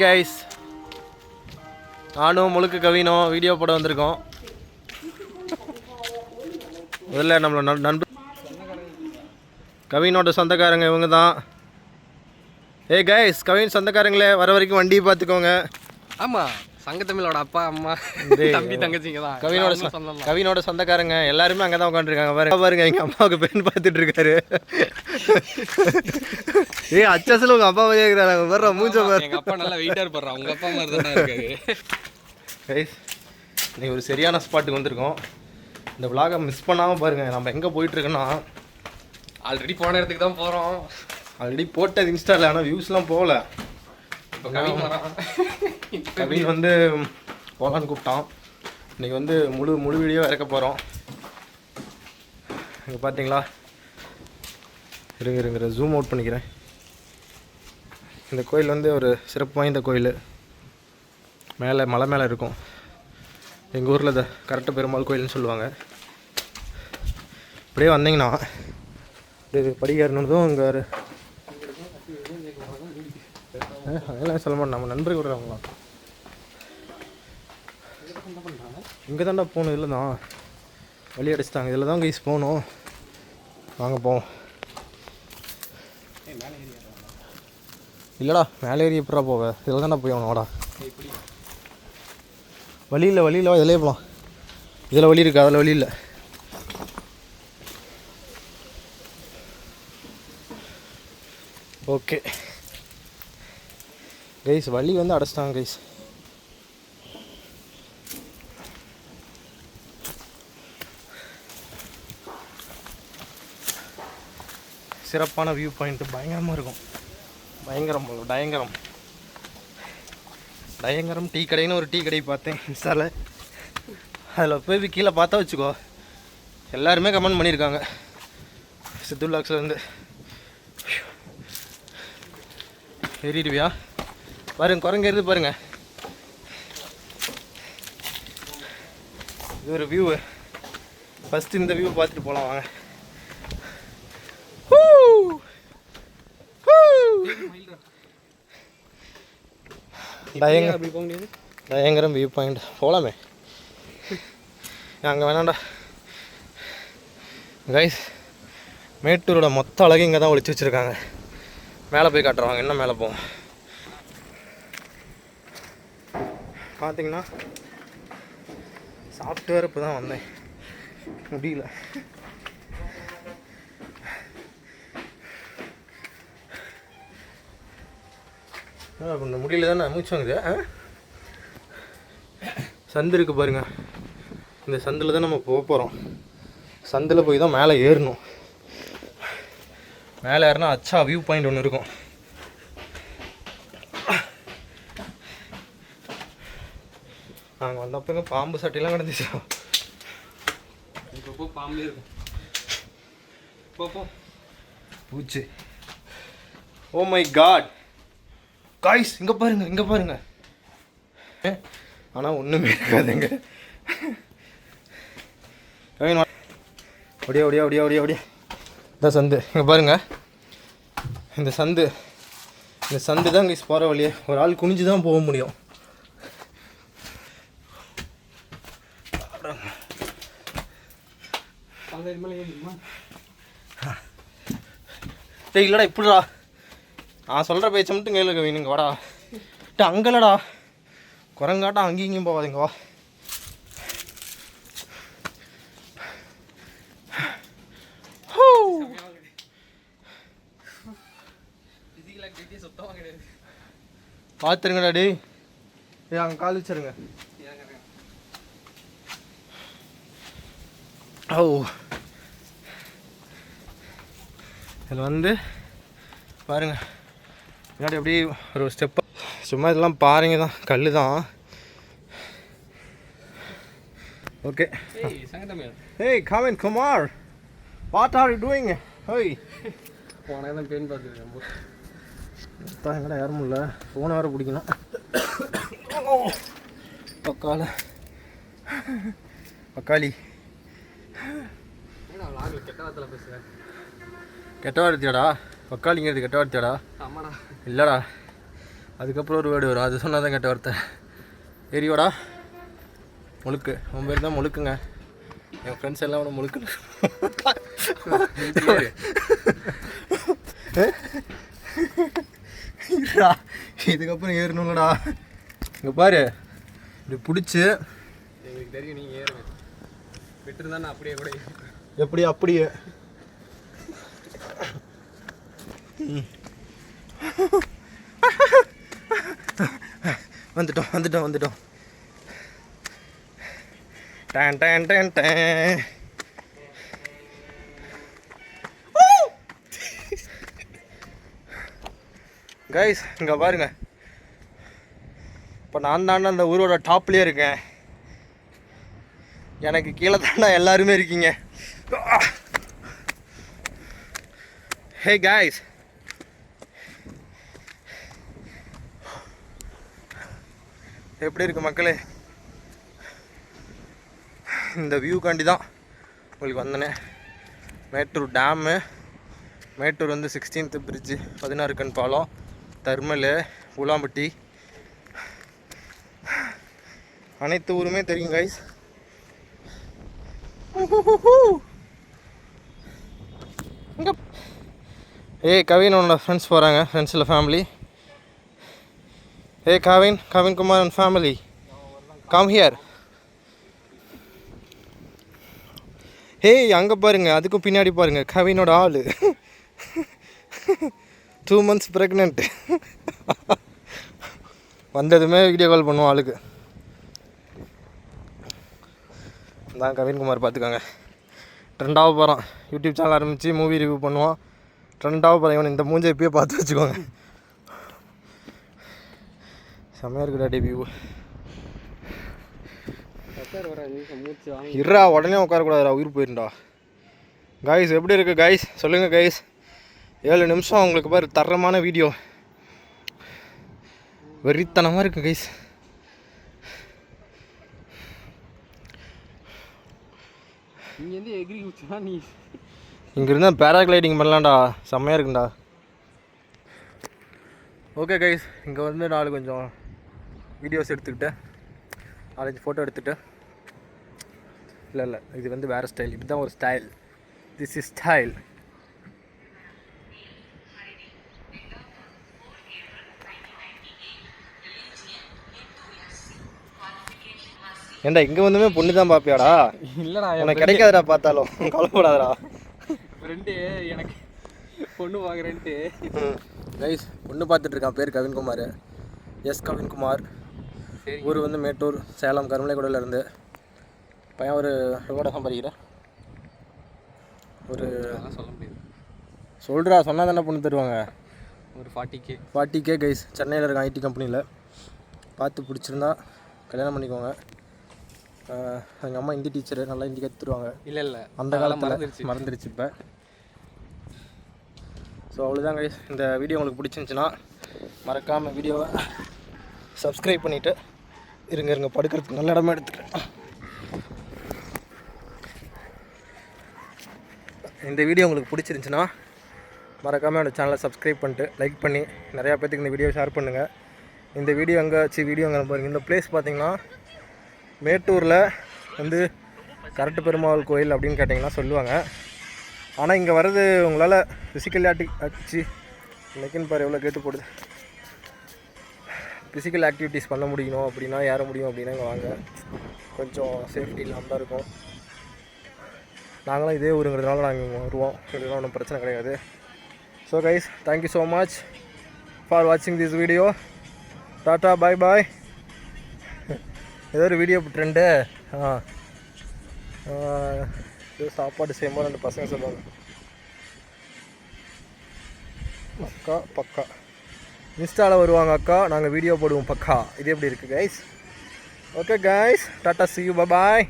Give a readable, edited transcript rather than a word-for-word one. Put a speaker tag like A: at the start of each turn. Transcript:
A: Guys, நானும் முழுக்க கவினும் video போட வந்திருக்கோம். முதல்ல நம்மளோட நண்பர் கவினோட சொந்தக்காரங்க இவங்க தான். ஏய் கைஸ், கவின் சொந்தக்காரங்களே, வர வரைக்கும் வண்டியை பார்த்துக்கோங்க.
B: ஆமாம், சங்கத்தமிழோட அப்பா அம்மா தம்பி தங்கச்சிங்க தான்
A: கவினோட சொந்தக்காரங்க எல்லாருமே அங்கே தான் உட்காந்துருக்காங்க. பாருங்க, எங்கள் அம்மாவுக்கு பெண் பார்த்துட்டு இருக்காரு. ஏய் அச்சாசில் உங்கள் அப்பா மாதிரியே இருக்கிறாங்க. வர்ற மூஞ்ச பாரு.
B: எங்கள் அப்பா நல்லா வெயிட்டாக இருப்பார். உங்கள் அப்பா மாதிரி தானே இருக்காரு.
A: கைஸ், இன்னைக்கு ஒரு சரியான ஸ்பாட்டுக்கு வந்திருக்கோம். இந்த விலாகை மிஸ் பண்ணாமல் பாருங்கள். நம்ம எங்கே போயிட்டுருக்கோன்னா,
B: ஆல்ரெடி போன இடத்துக்கு தான் போகிறோம்.
A: ஆல்ரெடி போட்டது இன்ஸ்டாவில், ஆனால் வியூஸ்லாம் போகல. கவின் வந்து போகலான்னு கூப்பிட்டான். இன்றைக்கி வந்து முழு வீடியோ இறக்க போகிறோம். இங்கே பார்த்தீங்களா, இருங்க ஜூம் அவுட் பண்ணிக்கிறேன். இந்த கோயில் வந்து ஒரு சிறப்பு வாய்ந்த கோயில். மேலே மலை மேலே இருக்கும். எங்கள் ஊரில் இந்த கரெக்டு பெருமாள் கோயில்னு சொல்லுவாங்க. இப்படியே வந்தீங்கன்னா இப்படி படிக்காருன்னதும் இங்கே ஒரு அதெல்லாம் சொல்ல மாட்டேன். நம்ம நண்பர்கள் விடுறாங்களாம். இங்கே தாண்டா போகணும். இதில் தான் வழி அடிச்சிட்டாங்க. இதில் தான் கைஸ் போகணும். வாங்க போவோம். இல்லைடா, மேலே ஏறி எப்படா போவ? இதில் தாண்டா போய் வாடா. வழி இல்லை இதிலே போகலாம். இதில் வழி இருக்குது, அதில் வழி இல்லை. ஓகே கைஸ், வழி வந்து அடைச்சிட்டாங்க கைஸ். சிறப்பான வியூ பாயிண்ட்டு, பயங்கரமாக இருக்கும். டயங்கரம் டீ கடைன்னு ஒரு டீ கடை பார்த்தேன் இன்ஸ்டாவில். அதில் போய் கீழே பார்த்தா வச்சுக்கோ, எல்லாருமே கமெண்ட் பண்ணியிருக்காங்க. சித்துல்லாக்ஸ்லேருந்து ஏறிடுவியா பாருங்க, குரங்கு ஏறுது பாருங்க. இது ஒரு வியூவு. ஃபஸ்ட்டு இந்த வியூவை பார்த்துட்டு போகலாம் வாங்க. பயங்கரம் வியூ பாயிண்ட். போகலாமே, அங்கே வேணாண்டா கைஸ். மேட்டூரோட மொத்த அழகு இங்கே தான் ஒழிச்சு வச்சுருக்காங்க. மேலே போய் காட்டுறாங்க. என்ன மேலே போவோம் பார்த்தீங்கன்னா, சாஃப்ட்வேர் இப்போ தான் வந்தேன், முடியல. முடியல தானே மூச்சு வாங்குது. சந்து இருக்குது பாருங்கள். இந்த சந்தில் தான் நம்ம போக போகிறோம். சந்தில் போய் தான் மேலே ஏறணும். மேலே ஏறினா அச்சா வியூ பாயிண்ட் ஒன்று இருக்கும். நாங்கள் வந்தப்போ பாம்பு சட்டையெல்லாம் கிடந்துச்சு.
B: இப்போ பாம்பே இருக்கும்.
A: பூச்சி. ஓ மை காட் காய்ஸ், இங்கே பாருங்க. ஆனால் ஒன்றுமே இருக்காதுங்க. ஒடியா இந்த சந்து இங்கே பாருங்க. இந்த சந்து தான் கைஸ் போகிற வழியே. ஒரு ஆள் குனிஞ்சு தான் போக முடியும். இல்லைடா, இப்படிடா நான் சொல்கிற பேச்சை மட்டும் கேளுங்க வேணுங்க. வாடா அங்கலடா, குரங்காட்டம் அங்கேயும் இங்கேயும் போகாதீங்க. வா. பார்த்துருங்கடா டே. அங்கே கால் வச்சுருங்க. ஓ, இதில் வந்து பாருங்க, முன்னாடி அப்படியே ஒரு ஸ்டெப்பு. சும்மா இதெல்லாம் பாருங்க தான், கல் தான். Okay. Hey, come in, Kumar. What are you doing? Hey.
B: போனால் தான் பெண் பார்த்துருக்கேன்.
A: எங்கடா யாரும் இல்லை, ஃபோனை வேறு பிடிக்கணும். பக்காளி கெட்ட வார்த்தையாடா. பக்காளிங்கிறது கெட்ட வார்த்தையாடா?
B: ஆமாடா.
A: இல்லைடா, அதுக்கப்புறம் ஒரு வேர்டு வரும், அது சொன்னால் தான் கேட்ட வார்த்தை. ஏரியோடா முழுக்கு, உன் பேர் தான் முழுக்குங்க. என் ஃப்ரெண்ட்ஸ் எல்லாம் ஒன்று முழுக்கு. இதுக்கப்புறம் ஏறணும்லடா. இங்கே பாரு, இப்படி பிடிச்சி
B: எங்களுக்கு தெரியும் நீங்கள் ஏறுங்க. விட்டுருந்தா நான் அப்படியே கூட
A: எப்படி அப்படியே வந்துட்டோம் வந்துட்டோம் வந்துட்டோம். Done done done done. Guys இங்கே பாருங்க, இப்போ நான் தாண்டா அந்த ஊரோட டாப்லேயே இருக்கேன். எனக்கு கீழே தாண்டா எல்லாருமே இருக்கீங்க. ஹே கைஸ், எப்படி இருக்கு மக்களே? இந்த வியூக்காண்டி தான் உங்களுக்கு வந்தனே. மேட்டூர் டேமு, மேட்டூர் வந்து 16th பிரிட்ஜு, 16 கண் பாலம், தர்மல், உலாம்பட்டி, அனைத்து ஊருமே தெரியும் கைஸ். ஏய் கவின் உன்னோட ஃப்ரெண்ட்ஸ் போகிறாங்க, ஃப்ரெண்ட்ஸ் இல்லை family. Hey Kevin Kumar and family, come here. Hey, அங்கே பாருங்க, அதுக்கும் பின்னாடி பாருங்க, கவினோட ஆள் 2 months pregnant. வந்ததுமே வீடியோ கால் பண்ணுவோம் ஆளுக்கு. தான் கவின்குமார் பார்த்துக்காங்க. ட்ரெண்டாக போகிறான், யூடியூப் சேனல் ஆரம்பித்து மூவி ரிவ்யூ பண்ணுவான். ட்ரெண்டாக போகிறான். இவன் இந்த மூஞ்சை இப்பயே பார்த்து வச்சுக்கோங்க. செம்மையாக இருக்குடா டெபியூ. இருடா, உடனே உட்காரக்கூடாதுடா, உயிர் போயிருண்டா. கைஸ் எப்படி இருக்குது கைஸ் சொல்லுங்கள் கைஸ். 7 நிமிஷம் உங்களுக்கு பாரு, தரமான வீடியோ, வெறித்தனமாக இருக்குது கைஸ். இங்கேருந்தா பேராகிளைடிங் பண்ணலாம்டா, செம்மையாக இருக்குண்டா. ஓகே கைஸ், இங்கே வந்து நான் கொஞ்சம் வீடியோஸ் எடுத்துக்கிட்டு 4-5 ஃபோட்டோ எடுத்துகிட்டு, இல்லை இது வந்து வேறு ஸ்டைல், இப்படி தான் ஒரு ஸ்டைல், திஸ் இஸ் ஸ்டைல். ஏண்டா இங்கே வந்துமே பொண்ணு தான் பார்ப்பியாடா?
B: இல்லைடா,
A: எனக்கு கிடைக்காதடா, பார்த்தாலும் கவலைப்படாதடா.
B: ஃப்ரெண்டு எனக்கு பொண்ணு பார்க்குறேன்ட்டு
A: கைஸ் பொண்ணு பார்த்துட்ருக்கான். பேர் கவின்குமார், எஸ் கவின்குமார். ஊர் வந்து மேட்டூர், சேலம், கருமலைக்குடியில் இருந்து. பையன் ஒரு எவ்வளோ சம்பாதிக்கிறேன்? ஒரு
B: சொல்ல முடியாது,
A: சொல்கிறா, சொன்னால் தானே பொண்ணு தருவாங்க.
B: ஒரு
A: 40K கைஸ். சென்னையில் இருக்க ஐடி கம்பெனியில். பார்த்து பிடிச்சிருந்தா கல்யாணம் பண்ணிக்கோங்க. எங்கள் அம்மா ஹிந்தி டீச்சரு, நல்லா ஹிந்தி கற்றுருவாங்க.
B: இல்லை
A: அந்த காலத்தில் மறந்துடுச்சு இப்போ. ஸோ அவ்வளோதான் கைஸ். இந்த வீடியோ உங்களுக்கு பிடிச்சிருந்துச்சின்னா மறக்காமல் வீடியோவை சப்ஸ்கிரைப் பண்ணிவிட்டு இருங்க படுக்கிறதுக்கு நல்ல இடமா எடுத்துக்கிறேன். இந்த வீடியோ உங்களுக்கு பிடிச்சிருந்துச்சின்னா மறக்காமல் என்னோடய சேனலை சப்ஸ்கிரைப் பண்ணிட்டு லைக் பண்ணி நிறையா பேத்துக்கு இந்த வீடியோ ஷேர் பண்ணுங்கள். இந்த வீடியோ வீடியோ எங்கே பாருங்கள். இந்த பிளேஸ் பார்த்திங்கன்னா மேட்டூரில் வந்து கரட்டு பெருமாள் கோயில் அப்படின்னு கேட்டிங்கன்னா சொல்லுவாங்க. ஆனால் இங்கே வர்றது உங்களால் ஃபிசிக்கல் இன்னைக்குன்னு பாரு எவ்வளோ கேட்டு போடுது. ஃபிசிக்கல் ஆக்டிவிட்டீஸ் பண்ண முடியணும் அப்படின்னா, ஏற முடியும் அப்படின்னா இங்கே வாங்க. கொஞ்சம் சேஃப்டி இல்லாமல் தான் இருக்கும். நாங்களும் இதே ஊருங்கிறதுனால நாங்கள் இங்கே வருவோம், இதெல்லாம் ஒன்றும் பிரச்சனை கிடையாது. So guys, thank you so much for வாட்சிங் திஸ் வீடியோ. டாட்டா, பாய் பாய். ஏதோ ஒரு வீடியோ ட்ரெண்டு சாப்பாடு செய்யும்போது 2 பசங்க சொல்லுவாங்க, அக்கா பக்கா இன்ஸ்டாவில் வருவாங்க, அக்கா நாங்கள் வீடியோ போடுவோம் பக்கா. இது எப்படி இருக்குது guys? Okay guys, tata, see you, bye bye.